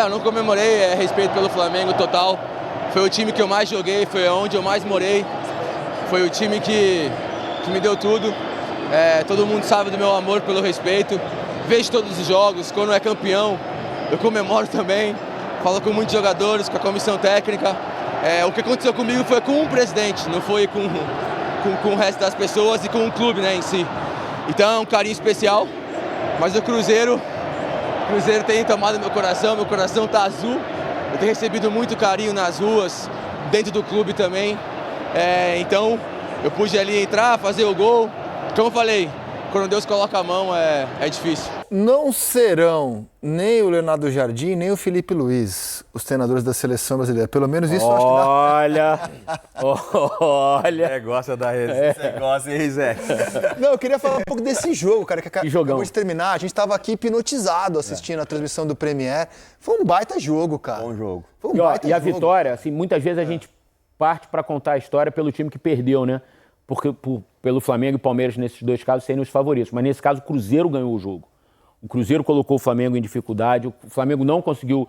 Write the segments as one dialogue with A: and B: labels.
A: Eu não comemorei, respeito pelo Flamengo total. Foi o time que eu mais joguei, foi onde eu mais morei. Foi o time que me deu tudo. Todo mundo sabe do meu amor pelo respeito. Vejo todos os jogos, quando é campeão, eu comemoro também. Falo com muitos jogadores, com a comissão técnica. O que aconteceu comigo foi com o presidente, não foi com o resto das pessoas e com o clube, né, em si. Então é um carinho especial, mas o Cruzeiro tem tomado meu coração tá azul. Eu tenho recebido muito carinho nas ruas, dentro do clube também. Então eu pude ali entrar, fazer o gol. Como eu falei, quando Deus coloca a mão é difícil.
B: Não serão nem o Leonardo Jardim, nem o Felipe Luiz os treinadores da seleção brasileira. Pelo menos isso eu acho que dá.
C: Olha. Você gosta da resenha, você gosta, hein, Zé?
B: Não, eu queria falar um pouco desse jogo, cara, que acabou de terminar. A gente estava aqui hipnotizado assistindo a transmissão do Premier. Foi um baita jogo, cara.
C: Bom jogo.
B: Foi um baita
D: jogo. A
B: jogo.
D: vitória, assim, muitas vezes a gente parte para contar a história pelo time que perdeu, né? Porque pelo Flamengo e Palmeiras, nesses dois casos, serem os favoritos. Mas nesse caso, o Cruzeiro ganhou o jogo. O Cruzeiro colocou o Flamengo em dificuldade. O Flamengo não conseguiu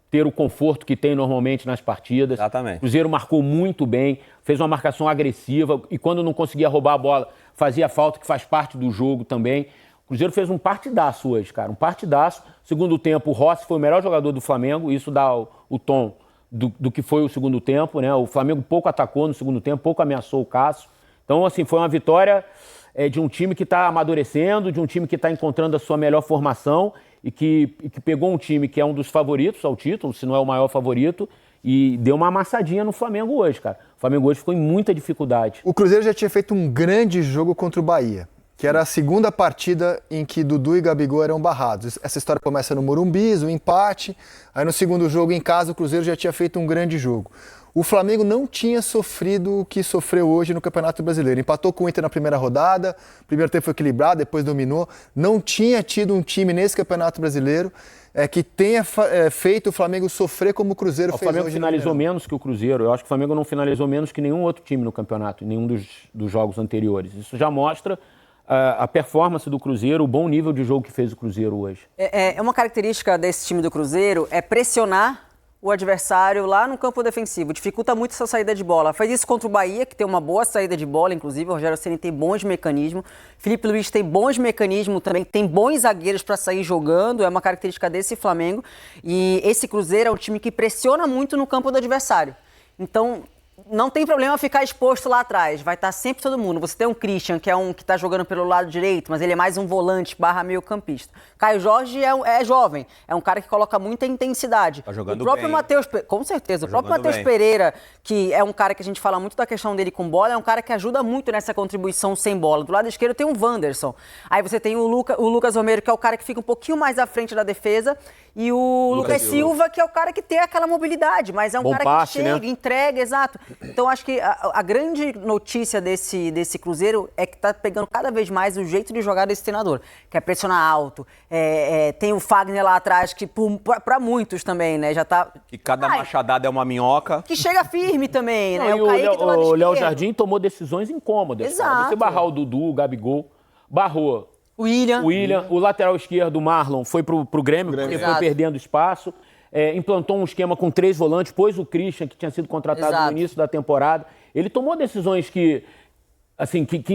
D: ter o conforto que tem normalmente nas partidas.
C: Exatamente.
D: O Cruzeiro marcou muito bem, fez uma marcação agressiva e quando não conseguia roubar a bola, fazia falta, que faz parte do jogo também. O Cruzeiro fez um partidaço hoje, cara, um partidaço. Segundo tempo, o Rossi foi o melhor jogador do Flamengo, isso dá o tom do que foi o segundo tempo, né? O Flamengo pouco atacou no segundo tempo, pouco ameaçou o Cássio. Então, assim, foi uma vitória de um time que está amadurecendo, de um time que está encontrando a sua melhor formação e que pegou um time que é um dos favoritos ao título, se não é o maior favorito, e deu uma amassadinha no Flamengo hoje, cara. O Flamengo hoje ficou em muita dificuldade.
B: O Cruzeiro já tinha feito um grande jogo contra o Bahia, que era a segunda partida em que Dudu e Gabigol eram barrados. Essa história começa no Morumbi, o empate, aí no segundo jogo em casa o Cruzeiro já tinha feito um grande jogo. O Flamengo não tinha sofrido o que sofreu hoje no Campeonato Brasileiro. Empatou com o Inter na primeira rodada, o primeiro tempo foi equilibrado, depois dominou. Não tinha tido um time nesse Campeonato Brasileiro que tenha feito o Flamengo sofrer como o Cruzeiro fez hoje.
D: O Flamengo finalizou menos que o Cruzeiro. Eu acho que o Flamengo não finalizou menos que nenhum outro time no campeonato, em nenhum dos jogos anteriores. Isso já mostra a performance do Cruzeiro, o bom nível de jogo que fez o Cruzeiro hoje.
E: Uma característica desse time do Cruzeiro é pressionar o adversário lá no campo defensivo, dificulta muito essa saída de bola. Faz isso contra o Bahia, que tem uma boa saída de bola, inclusive o Rogério Ceni tem bons mecanismos, Felipe Luiz tem bons mecanismos também, tem bons zagueiros para sair jogando, é uma característica desse Flamengo, e esse Cruzeiro é um time que pressiona muito no campo do adversário. Então, não tem problema ficar exposto lá atrás, vai estar sempre todo mundo. Você tem um Christian, que é um que está jogando pelo lado direito, mas ele é mais um volante / meio campista. Caio Jorge é jovem, é um cara que coloca muita intensidade.
C: Tá jogando
E: o próprio
C: bem.
E: Matheus, com certeza, o próprio Matheus Pereira, que é um cara que a gente fala muito da questão dele com bola, é um cara que ajuda muito nessa contribuição sem bola. Do lado esquerdo tem o Wanderson, aí você tem o Lucas Romero, que é o cara que fica um pouquinho mais à frente da defesa, e o Lucas Silva, que é o cara que tem aquela mobilidade, mas é um cara
D: passe,
E: que chega,
D: né?
E: Entrega, exato. Então, acho que a grande notícia desse Cruzeiro é que tá pegando cada vez mais o jeito de jogar desse treinador, que é pressionar alto. Tem o Fagner lá atrás, que para muitos também, né, já tá...
C: Que cada machadada é uma minhoca.
E: Que chega firme também, né?
D: Não,
E: o Kaique do lado
D: o Léo
E: esquerdo.
D: Jardim tomou decisões incômodas.
E: Exato.
D: Cara. Você barrar o Dudu, o Gabigol, barrou
E: O William.
D: o lateral esquerdo, o Marlon, foi pro Grêmio, porque
E: Exato.
D: foi perdendo espaço. Implantou um esquema com 3 volantes, pôs o Christian, que tinha sido contratado
E: Exato.
D: no início da temporada. Ele tomou decisões que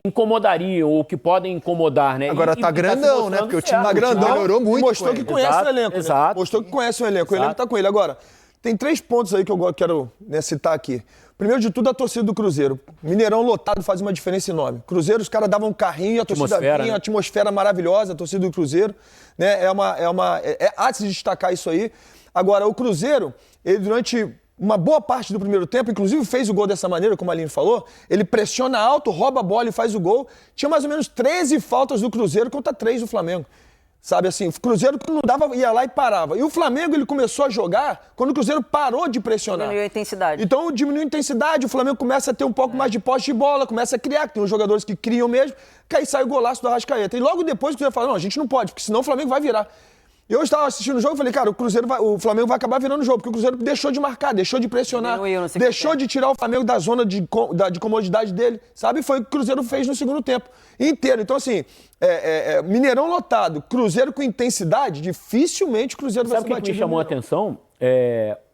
D: incomodariam ou que podem incomodar, né?
B: Agora tá grandão, né? Porque o time tá grandão, melhorou muito.
F: Mostrou que conhece o elenco.
D: Exato.
F: Né? Mostrou que conhece o elenco. O elenco tá com ele. Agora, tem 3 pontos aí que eu quero citar aqui. Primeiro de tudo, a torcida do Cruzeiro. Mineirão lotado faz uma diferença enorme. Cruzeiro, os caras davam um carrinho, a torcida vinha,
D: né?
F: a atmosfera maravilhosa, a torcida do Cruzeiro. Né? Há de se destacar isso aí. Agora, o Cruzeiro, ele durante uma boa parte do primeiro tempo, inclusive fez o gol dessa maneira, como a Aline falou, ele pressiona alto, rouba a bola e faz o gol. Tinha mais ou menos 13 faltas do Cruzeiro contra 3 do Flamengo. Sabe assim, o Cruzeiro não dava, ia lá e parava. E o Flamengo, ele começou a jogar quando o Cruzeiro parou de pressionar.
E: Diminuiu a intensidade.
F: Então, diminuiu a intensidade, o Flamengo começa a ter um pouco mais de posse de bola, começa a criar, que tem uns jogadores que criam mesmo, que aí sai o golaço do Arrascaeta. E logo depois o Cruzeiro fala, não, a gente não pode, porque senão o Flamengo vai virar. Eu estava assistindo o jogo e falei, cara, o Flamengo vai acabar virando o jogo, porque o Cruzeiro deixou de marcar, deixou de pressionar, deixou de tirar o Flamengo da zona de comodidade dele, sabe? Foi o que o Cruzeiro fez no segundo tempo inteiro. Então, assim, Mineirão lotado, Cruzeiro com intensidade, dificilmente o Cruzeiro vai ser batido.
D: Sabe o que me chamou a atenção?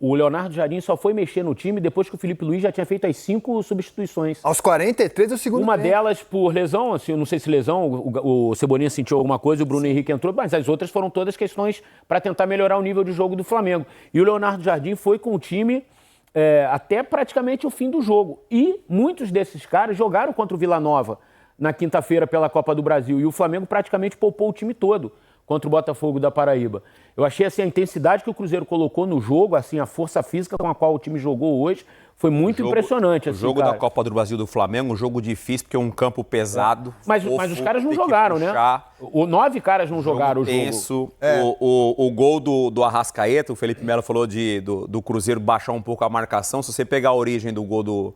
D: O Leonardo Jardim só foi mexer no time depois que o Felipe Luiz já tinha feito as 5 substituições.
B: Aos 43 do segundo
D: Uma
B: tempo.
D: delas por lesão, assim, eu não sei se lesão, o Cebolinha sentiu alguma coisa, o Bruno Henrique entrou, mas as outras foram todas questões para tentar melhorar o nível de jogo do Flamengo. E o Leonardo Jardim foi com o time até praticamente o fim do jogo. E muitos desses caras jogaram contra o Vila Nova na quinta-feira pela Copa do Brasil. E o Flamengo praticamente poupou o time todo contra o Botafogo da Paraíba. Eu achei assim, a intensidade que o Cruzeiro colocou no jogo, assim, a força física com a qual o time jogou hoje, foi muito impressionante.
C: O jogo da Copa do Brasil do Flamengo, um jogo difícil, porque é um campo pesado.
D: Mas os caras não jogaram, né? 9 caras não jogaram o jogo.
C: Tenso. O gol do Arrascaeta, o Felipe Melo falou do Cruzeiro baixar um pouco a marcação. Se você pegar a origem do gol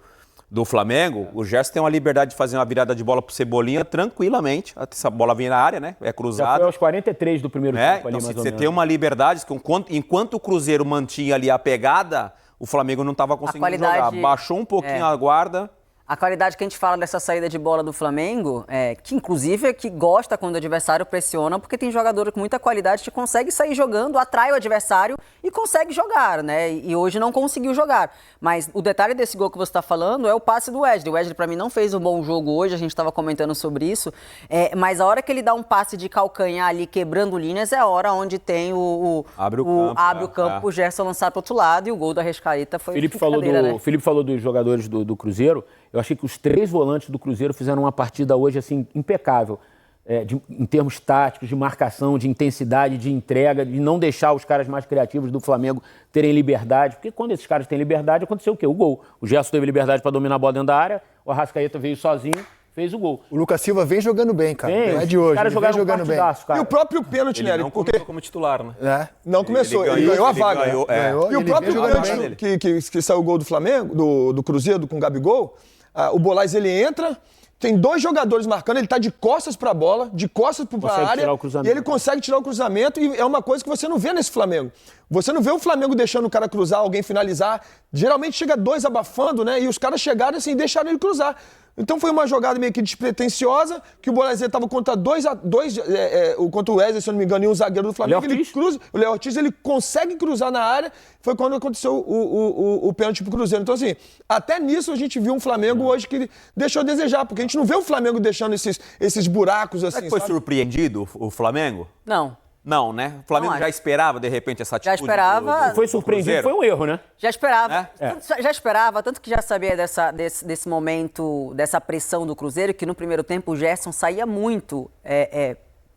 C: do Flamengo, o Gerson tem uma liberdade de fazer uma virada de bola pro Cebolinha tranquilamente. Essa bola vem na área, né? É cruzada.
D: Já foi aos 43 do primeiro tempo ali,
C: então,
D: mais ou
C: você
D: menos.
C: tem uma liberdade, enquanto o Cruzeiro mantinha ali a pegada, o Flamengo não estava conseguindo jogar. Baixou um pouquinho a guarda.
E: A qualidade que a gente fala dessa saída de bola do Flamengo, que inclusive que gosta quando o adversário pressiona, porque tem jogador com muita qualidade que consegue sair jogando, atrai o adversário e consegue jogar, né? E hoje não conseguiu jogar. Mas o detalhe desse gol que você está falando é o passe do Wesley. O Wesley, para mim, não fez um bom jogo hoje, a gente estava comentando sobre isso. Mas a hora que ele dá um passe de calcanhar ali, quebrando linhas, é a hora onde tem abre o campo pro Gerson lançar para outro lado, e o gol da Arrascaeta foi
D: Felipe falou dos jogadores do Cruzeiro. Eu achei que os 3 volantes do Cruzeiro fizeram uma partida hoje assim impecável, em termos táticos, de marcação, de intensidade, de entrega, de não deixar os caras mais criativos do Flamengo terem liberdade, porque quando esses caras têm liberdade, aconteceu o quê? O gol. O Gerson teve liberdade para dominar a bola dentro da área, o Arrascaeta veio sozinho, fez o gol.
B: O Lucas Silva vem jogando bem, cara. Não é de hoje.
D: Os caras jogaram jogando bem. Cara.
F: E o próprio pênalti,
C: Ele não começou como titular, né?
F: Não começou, ele ganhou a vaga.
B: Ganhou,
F: e o próprio pênalti que saiu o gol do Flamengo, do Cruzeiro com o Gabigol, o Bolaz, ele entra, tem 2 jogadores marcando, ele tá de costas pra bola, de costas pra área, e ele consegue tirar o cruzamento, e é uma coisa que você não vê nesse Flamengo. Você não vê o Flamengo deixando o cara cruzar, alguém finalizar. Geralmente chega 2 abafando, né? E os caras chegaram assim e deixaram ele cruzar. Então foi uma jogada meio que despretensiosa, que o Bolazé estava contra contra o Wesley, se eu não me engano, e um zagueiro do Flamengo. O Léo Ortiz, ele consegue cruzar na área, foi quando aconteceu o pênalti pro Cruzeiro. Então, assim, até nisso a gente viu um Flamengo hoje que deixou a desejar, porque a gente não vê o Flamengo deixando esses buracos assim.
C: Será que foi surpreendido o Flamengo? Não, né? O Flamengo já esperava, de repente, essa atitude?
E: Já esperava.
D: Foi surpreendido, foi um erro, né?
E: Já esperava. Já esperava, tanto que já sabia desse momento, dessa pressão do Cruzeiro, que no primeiro tempo o Gerson saía muito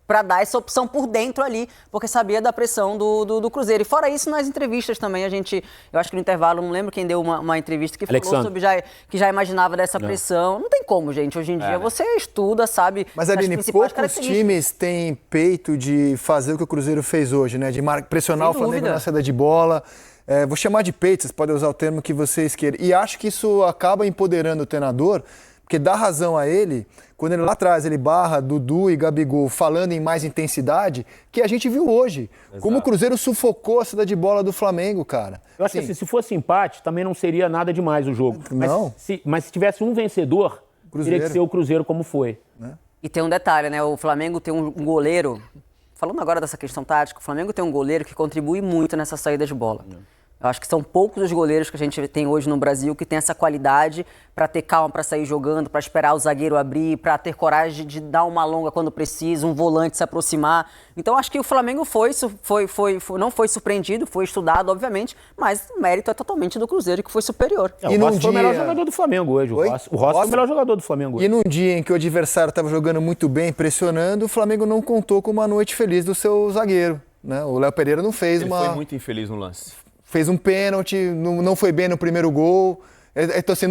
E: para dar essa opção por dentro ali, porque sabia da pressão do Cruzeiro. E fora isso, nas entrevistas também, eu acho que no intervalo, não lembro quem deu uma entrevista que falou sobre que já imaginava dessa pressão. Não tem como, gente. Hoje em dia você estuda, sabe.
B: Mas, Aline, poucos times têm peito de fazer o que o Cruzeiro fez hoje, né? De pressionar o Flamengo na saída de bola. Vou chamar de peito, vocês podem usar o termo que vocês queiram. E acho que isso acaba empoderando o treinador, porque dá razão a ele, quando ele lá atrás ele barra Dudu e Gabigol falando em mais intensidade, que a gente viu hoje. Exato. Como o Cruzeiro sufocou a saída de bola do Flamengo, cara.
D: Eu acho que assim, se fosse empate, também não seria nada demais o jogo.
B: Não.
D: Mas se tivesse um vencedor, teria que ser o Cruzeiro como foi.
E: E tem um detalhe, né? O Flamengo tem um goleiro, falando agora dessa questão tática, o Flamengo tem um goleiro que contribui muito nessa saída de bola. Eu acho que são poucos os goleiros que a gente tem hoje no Brasil que tem essa qualidade para ter calma para sair jogando, para esperar o zagueiro abrir, para ter coragem de dar uma longa quando precisa, um volante se aproximar. Então acho que o Flamengo não foi surpreendido, foi estudado, obviamente, mas o mérito é totalmente do Cruzeiro, que foi superior.
D: O Rossi foi o melhor jogador do Flamengo hoje. O Rossi foi o melhor jogador do Flamengo hoje.
B: E num dia em que o adversário estava jogando muito bem, pressionando, o Flamengo não contou com uma noite feliz do seu zagueiro, né? O Léo Pereira não fez
C: Ele foi muito infeliz no lance.
B: Fez um pênalti, não foi bem no primeiro gol. Então, assim,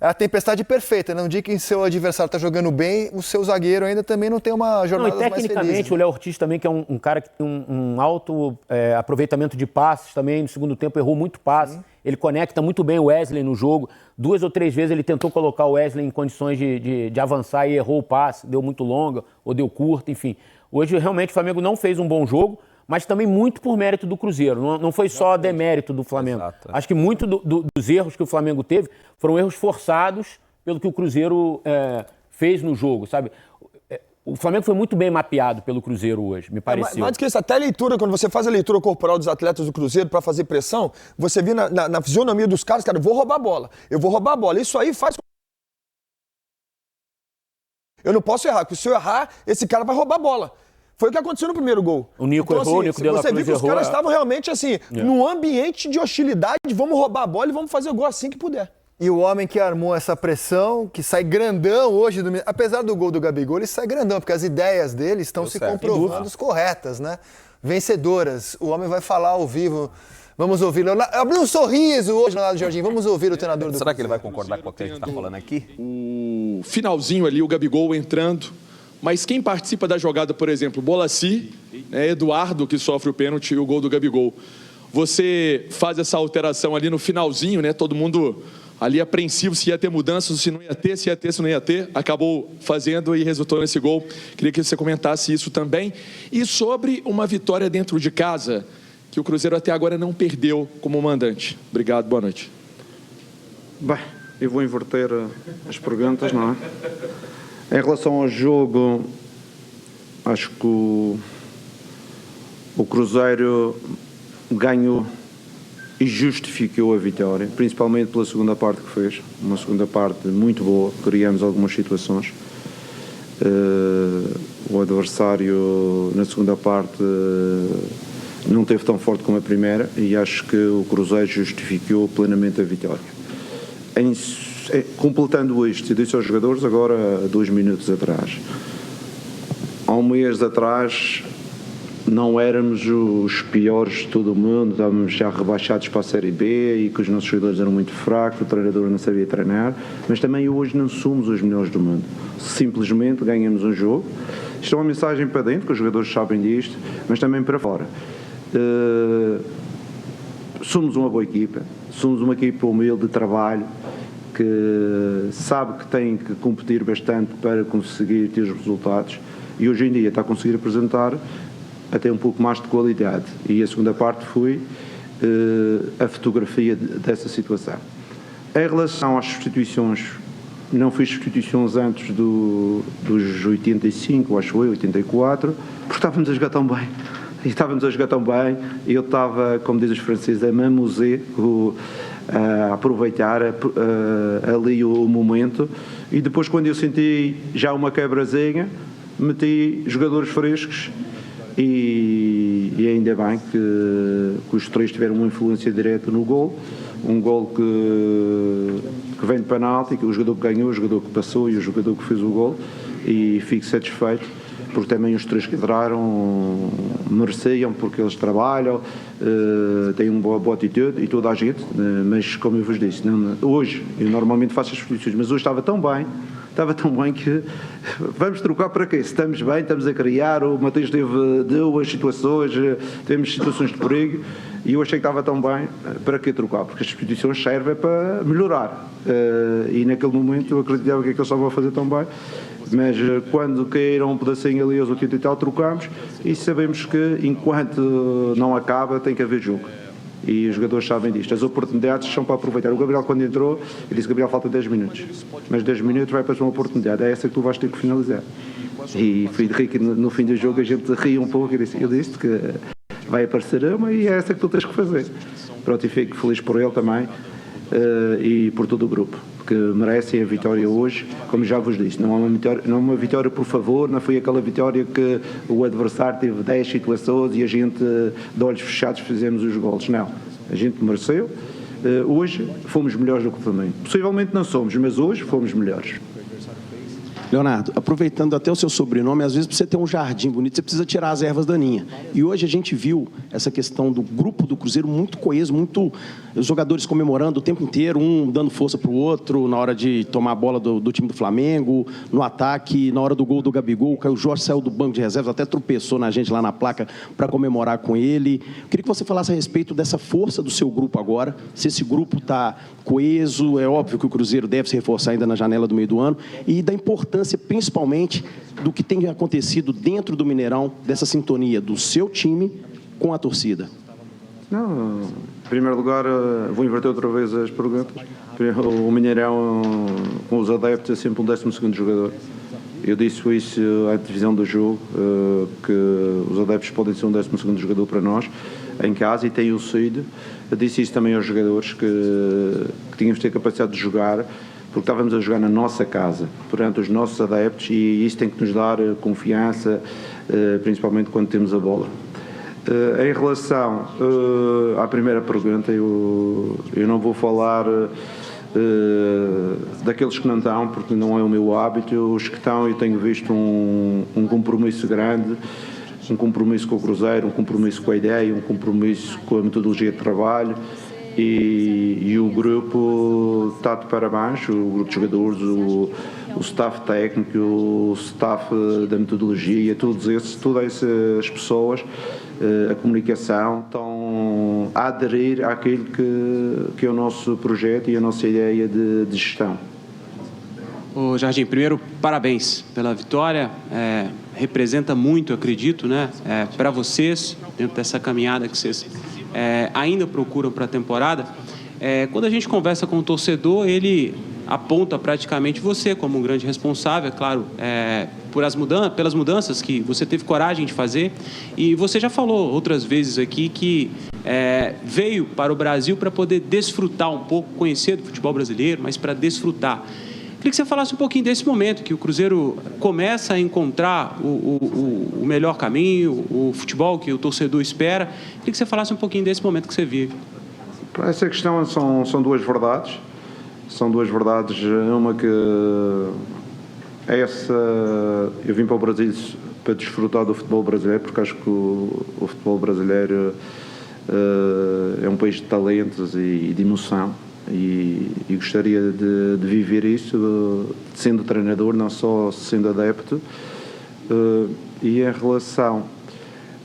B: é a tempestade perfeita, né? Um dia que seu adversário está jogando bem, o seu zagueiro ainda também não tem uma jornada mais feliz.
D: Tecnicamente, o Léo Ortiz também, que é um cara que tem um alto aproveitamento de passes também, no segundo tempo errou muito passe. Ele conecta muito bem o Wesley no jogo. 2 ou 3 vezes ele tentou colocar o Wesley em condições de avançar e errou o passe, deu muito longa ou deu curto, enfim. Hoje, realmente, o Flamengo não fez um bom jogo, mas também muito por mérito do Cruzeiro. Não foi só demérito do Flamengo.
C: Exato.
D: Acho que muito dos erros que o Flamengo teve foram erros forçados pelo que o Cruzeiro fez no jogo, sabe? O Flamengo foi muito bem mapeado pelo Cruzeiro hoje, me pareceu.
F: Mais do que isso, até a leitura, quando você faz a leitura corporal dos atletas do Cruzeiro para fazer pressão, você vê na fisionomia dos caras, cara, eu vou roubar a bola. Isso aí faz... Eu não posso errar, porque se eu errar, esse cara vai roubar a bola. Foi o que aconteceu no primeiro gol.
D: O Nico
F: então,
D: errou,
F: assim,
D: o Nico de la Cruz errou.
F: Você viu que os caras estavam realmente assim, num ambiente de hostilidade, vamos roubar a bola e vamos fazer gol assim que puder.
B: E o homem que armou essa pressão, que sai grandão hoje, apesar do gol do Gabigol, ele sai grandão, porque as ideias dele estão se comprovando corretas, né? Vencedoras. O homem vai falar ao vivo. Vamos ouvi-lo. Abriu um sorriso hoje no lado do Jorginho. Vamos ouvir o treinador do
C: Será que ele vai concordar com o que a gente está falando aqui?
G: O finalzinho ali, o Gabigol entrando. Mas quem participa da jogada, por exemplo, Bolassi, Eduardo, que sofre o pênalti e o gol do Gabigol. Você faz essa alteração ali no finalzinho, né? Todo mundo ali apreensivo se ia ter mudanças, se não ia ter, se ia ter, se não ia ter. Acabou fazendo e resultou nesse gol. Queria que você comentasse isso também. E sobre uma vitória dentro de casa, que o Cruzeiro até agora não perdeu como mandante. Obrigado, boa noite.
H: Bem, eu vou inverter as perguntas, não é? Em relação ao jogo, acho que o Cruzeiro ganhou e justificou a vitória, principalmente pela segunda parte que fez. Uma segunda parte muito boa, criamos algumas situações. O adversário na segunda parte não teve tão forte como a primeira e acho que o Cruzeiro justificou plenamente a vitória. Completando isto, eu disse aos jogadores agora 2 minutos atrás, há um mês atrás não éramos os piores de todo o mundo, estávamos já rebaixados para a Série B e que os nossos jogadores eram muito fracos, o treinador não sabia treinar, mas também hoje não somos os melhores do mundo, simplesmente ganhamos um jogo. Isto é uma mensagem para dentro, que os jogadores sabem disto, mas também para fora. Somos uma boa equipa, somos uma equipa humilde de trabalho, que sabe que tem que competir bastante para conseguir ter os resultados e hoje em dia está a conseguir apresentar até um pouco mais de qualidade e a segunda parte foi a fotografia dessa situação. Em relação às substituições, não fiz substituições antes dos 85, acho eu, 84, porque estávamos a jogar tão bem. Eu estava, como dizem os franceses, a m'amuser, a aproveitar ali o momento e depois quando eu senti já uma quebrazinha, meti jogadores frescos e ainda bem que os três tiveram uma influência direta no gol, um gol que vem de penalti, que o jogador que ganhou, o jogador que passou e o jogador que fez o gol e fico satisfeito porque também os três que entraram mereciam, porque eles trabalham, têm uma boa atitude e toda a gente, mas como eu vos disse, hoje eu normalmente faço as substituições, mas hoje estava tão bem que vamos trocar para quê? Se estamos bem, estamos a criar, o Matheus teve 2 situações, tivemos situações de perigo e eu achei que estava tão bem, para que trocar? Porque as substituições servem para melhorar e naquele momento eu acreditava que eles só vão fazer tão bem, mas quando caíram um pedacinho ali aos 80 e tal, trocamos e sabemos que enquanto não acaba tem que haver jogo. E os jogadores sabem disto. As oportunidades são para aproveitar. O Gabriel, quando entrou, ele disse: Gabriel, falta 10 minutos. Mas 10 minutos vai para uma oportunidade. É essa que tu vais ter que finalizar. E foi de rir que no fim do jogo a gente ria um pouco. Eu disse que vai aparecer uma e é essa que tu tens que fazer. Pronto, e fico feliz por ele também e por todo o grupo, que merecem a vitória hoje, como já vos disse. Não é uma vitória por favor, não foi aquela vitória que o adversário teve 10 situações e a gente de olhos fechados fizemos os golos. Não, a gente mereceu. Hoje fomos melhores do que o Flamengo. Possivelmente não somos, mas hoje fomos melhores.
I: Leonardo, aproveitando até o seu sobrenome, às vezes para você ter um jardim bonito, você precisa tirar as ervas daninhas. E hoje a gente viu essa questão do grupo do Cruzeiro muito coeso, os jogadores comemorando o tempo inteiro, um dando força para o outro, na hora de tomar a bola do time do Flamengo, no ataque, na hora do gol do Gabigol, o Jorge saiu do banco de reservas, até tropeçou na gente lá na placa para comemorar com ele. Eu queria que você falasse a respeito dessa força do seu grupo agora, se esse grupo está coeso, é óbvio que o Cruzeiro deve se reforçar ainda na janela do meio do ano, e da importância principalmente do que tem acontecido dentro do Mineirão, dessa sintonia do seu time com a torcida?
H: Não, em primeiro lugar, vou inverter outra vez as perguntas. O Mineirão, com os adeptos, é sempre um 12º jogador. Eu disse isso à divisão do jogo, que os adeptos podem ser um 12º jogador para nós, em casa, e tenho sido. Eu disse isso também aos jogadores, que tínhamos de ter capacidade de jogar, porque estávamos a jogar na nossa casa, perante os nossos adeptos, e isso tem que nos dar confiança, principalmente quando temos a bola. Em relação à primeira pergunta, eu não vou falar daqueles que não estão, porque não é o meu hábito. Os que estão, eu tenho visto um compromisso grande, um compromisso com o Cruzeiro, um compromisso com a ideia, um compromisso com a metodologia de trabalho, e o grupo está de parabéns, o grupo de jogadores, o staff técnico, o staff da metodologia, todas essas pessoas, a comunicação, estão a aderir àquilo que é o nosso projeto e a nossa ideia de gestão.
J: Ô Jardim, primeiro, parabéns pela vitória. Representa muito, acredito, né, para vocês, dentro dessa caminhada que vocês ainda procuram para a temporada. Quando a gente conversa com o torcedor, ele aponta praticamente você como um grande responsável, é claro, pelas mudanças que você teve coragem de fazer. E você já falou outras vezes aqui que veio para o Brasil para poder desfrutar um pouco, conhecer do futebol brasileiro, mas para desfrutar. Queria que você falasse um pouquinho desse momento, que o Cruzeiro começa a encontrar o melhor caminho, o futebol que o torcedor espera. Queria que você falasse um pouquinho desse momento que você vive.
H: Essa questão são duas verdades. São duas verdades. Uma que eu vim para o Brasil para desfrutar do futebol brasileiro, porque acho que o futebol brasileiro é um país de talentos e de emoção. E gostaria de viver isso sendo treinador, não só sendo adepto. E em relação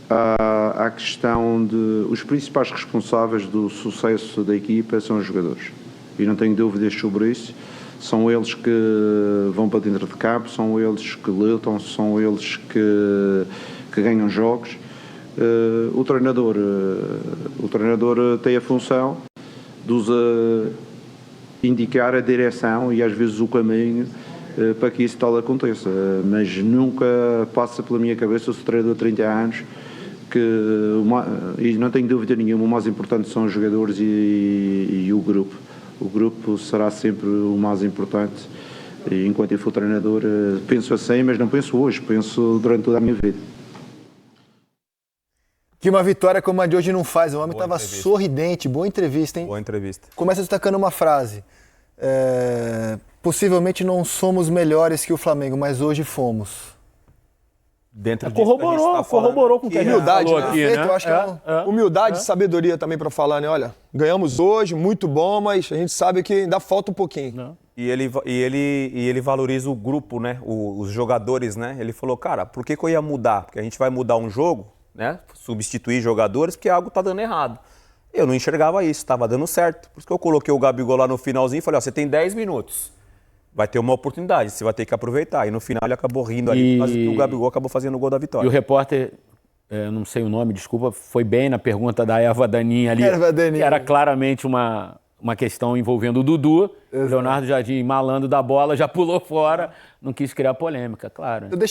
H: à questão de os principais responsáveis do sucesso da equipa são os jogadores, e não tenho dúvidas sobre isso. São eles que vão para dentro de campo, são eles que lutam, são eles que ganham jogos. O treinador tem a função de indicar a direção e às vezes o caminho para que isso tal aconteça, mas nunca passa pela minha cabeça, eu sou treinador há 30 anos, e não tenho dúvida nenhuma, o mais importante são os jogadores e o grupo. O grupo será sempre o mais importante, e enquanto eu for treinador penso assim, mas não penso hoje, penso durante toda a minha vida.
B: Que uma vitória como a de hoje não faz. O homem estava sorridente. Boa entrevista, hein?
C: Boa entrevista.
B: Começa destacando uma frase. Possivelmente não somos melhores que o Flamengo, mas hoje fomos.
C: Dentro
D: corroborou com o que a gente
F: humildade,
D: falou
F: né?
D: aqui, né?
F: Eu acho que humildade e sabedoria também para falar, né? Olha, ganhamos hoje, muito bom, mas a gente sabe que ainda falta um pouquinho.
D: Não.
C: E ele valoriza o grupo, né? Os jogadores, né? Ele falou, cara, por que eu ia mudar? Porque a gente vai mudar um jogo, né? Substituir jogadores, porque algo tá dando errado. Eu não enxergava isso, estava dando certo. Por isso que eu coloquei o Gabigol lá no finalzinho e falei, ó, você tem 10 minutos. Vai ter uma oportunidade, você vai ter que aproveitar. E no final ele acabou rindo ali, mas o Gabigol acabou fazendo o gol da vitória.
D: E o repórter, não sei o nome, desculpa, foi bem na pergunta da Erva Daninha ali.
B: Erva Daninha.
D: Que era claramente uma questão envolvendo o Dudu. Exato. Leonardo Jardim, malandro da bola, já pulou fora, não quis criar polêmica, claro.